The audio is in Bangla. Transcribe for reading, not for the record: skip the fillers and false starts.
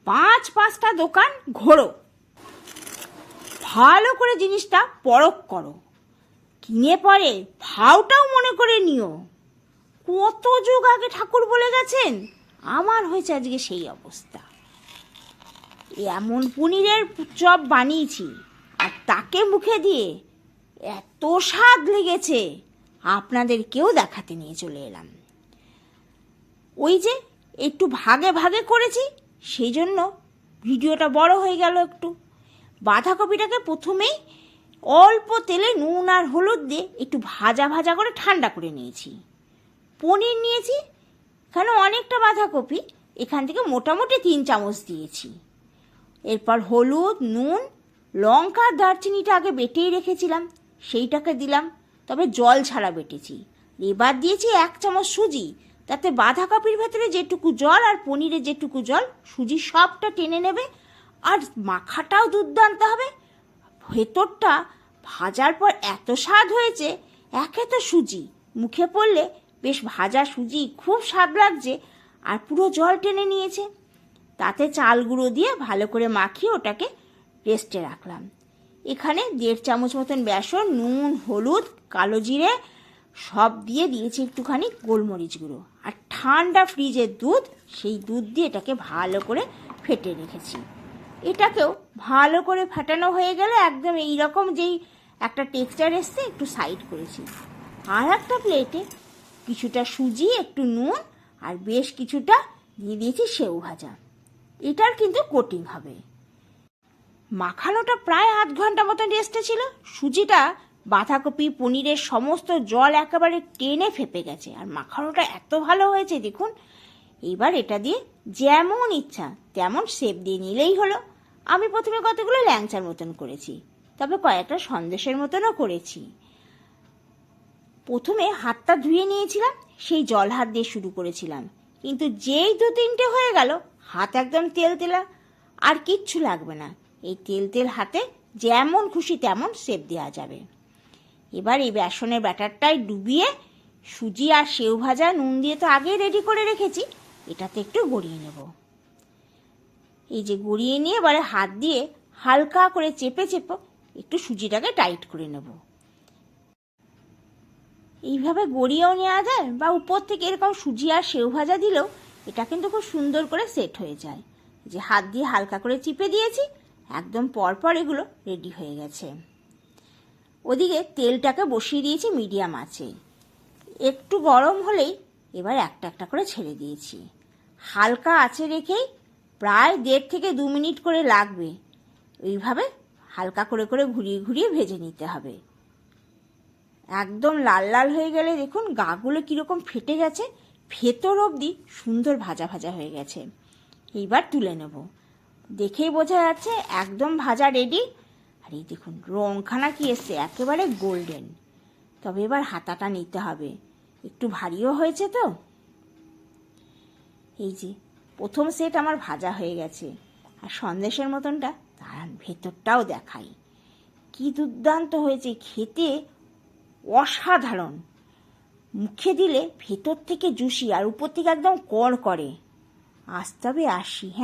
5-5টা দোকান ঘোরো, ভালো করে জিনিসটা পরখ করো, কিনে পরে ভাওটাও মনে করে নিও। কত যুগ আগে ঠাকুর বলে গেছেন, আমার হয়েছে আজকে সেই অবস্থা। এমন পনিরের চপ বানিয়েছি আর তাকে মুখে দিয়ে এত স্বাদ লেগেছে, আপনাদেরকেও দেখাতে নিয়ে চলে এলাম। ওই যে একটু ভাগে ভাগে করেছি, সেই জন্য ভিডিওটা বড় হয়ে গেল একটু। বাঁধাকপিটাকে প্রথমেই অল্প তেলে নুন আর হলুদ দিয়ে একটু ভাজা ভাজা করে ঠান্ডা করে নিয়েছি। পনির নিয়েছি, এখানে অনেকটা বাঁধাকপি, এখান থেকে মোটামুটি 3 চামচ দিয়েছি। এরপর হলুদ, নুন, লঙ্কা, দারচিনিটা আগে বেটেই রেখেছিলাম, সেইটাকে দিলাম, তবে জল ছাড়া বেটেছি। এবার দিয়েছি 1 চামচ সুজি, তাতে বাঁধাকপির ভেতরে যেটুকু জল আর পনিরে যেটুকু জল, সুজি সবটা টেনে নেবে। আর মাখাটাও দুর্দান্ত হবে। ভেতরটা ভাজার পর এত স্বাদ হয়েছে, একে তো সুজি মুখে পড়লে বেশ ভাজা সুজি, খুব স্বাদ লাগছে, আর পুরো জল টেনে নিয়েছে। তাতে চাল গুঁড়ো দিয়ে ভালো করে মাখিয়ে ওটাকে রেস্টে রাখলাম। এখানে 1.5 চামচ মতন বেসন, নুন, হলুদ, কালো জিরে সব দিয়ে দিয়েছি একটুখানি গোলমরিচ গুঁড়ো, আর ঠান্ডা ফ্রিজের দুধ, সেই দুধ দিয়ে এটাকে ভালো করে ফেটে রেখেছি। এটাকেও ভালো করে ফাটানো হয়ে গেলে একদম এইরকম যেই একটা টেক্সচার এসছে, একটু সাইড করেছি। আর একটা প্লেটে কিছুটা সুজি, একটু নুন আর বেশ কিছুটা দিয়ে দিয়েছি সেউ ভাজা। এটার কিন্তু কোটিং হবে। মাখানোটা প্রায় 8 ঘন্টা মতন রেস্টে ছিল। সুজিটা বাঁধাকপি পনিরের সমস্ত জল একেবারে টেনে ফেপে গেছে, আর মাখানোটা এত ভালো হয়েছে দেখুন। এবার এটা দিয়ে যেমন ইচ্ছা তেমন শেপ দিয়ে নিলেই হলো। আমি প্রথমে কতগুলো ল্যাংচার মতন করেছি, তবে কয়েকটা সন্দেশের মতনও করেছি। প্রথমে হাতটা ধুয়ে নিয়েছিলাম, সেই জল হাত দিয়ে শুরু করেছিলাম, কিন্তু যেই 2-3টে হয়ে গেল, হাত একদম তেল তেলা, আর কিচ্ছু লাগবে না। এই তেল তেল হাতে যেমন খুশি তেমন শেপ দেওয়া যাবে। এবার এই বেসনের ব্যাটারটায় ডুবিয়ে সুজি আর সেউ ভাজা নুন দিয়ে তো আগেই রেডি করে রেখেছি, এটাতে একটু গড়িয়ে নেব। এই যে গড়িয়ে নিয়ে এবারে হাত দিয়ে হালকা করে চেপে চেপে একটু সুজিটাকে টাইট করে নেব। এইভাবে গড়িয়েও নেওয়া যায়, বা উপর থেকে এরকম সুজি আর সেউ ভাজা দিলেও এটা কিন্তু খুব সুন্দর করে সেট হয়ে যায়। যে হাত দিয়ে হালকা করে চিপে দিয়েছি, একদম পরপর এগুলো রেডি হয়ে গেছে। ওদিকে তেলটাকে বসিয়ে দিয়েছি মিডিয়াম আঁচে। একটু গরম হলেই এবার একটা একটা করে ছেড়ে দিয়েছি। হালকা আঁচে রেখেই প্রায় 1.5 থেকে 2 মিনিট করে লাগবে। এইভাবে হালকা করে করে ঘুরিয়ে ঘুরিয়ে ভেজে নিতে হবে। একদম লাল লাল হয়ে গেলে দেখুন গাগুলো কীরকম ফেটে গেছে, ভেতর অবধি সুন্দর ভাজা ভাজা হয়ে গেছে। এইবার তুলে নেব। দেখেই বোঝা যাচ্ছে একদম ভাজা রেডি। আর এই দেখুন রংখানা কি এসছে, একেবারে গোল্ডেন। তবে এবার হাতাটা নিতে হবে, একটু ভারীও হয়েছে তো। এই যে প্রথম সেট আমার ভাজা হয়ে গেছে। আর সন্দেশের মতনটা দাঁড়ান ভেতরটাও দেখাই, কি দুর্দান্ত হয়েছে খেতে, অসাধারণ। মুখে দিলে ভেতর থেকে জুসি আর উপর থেকে একদম কড় করে। আজ তবে আসি। হ্যাঁ।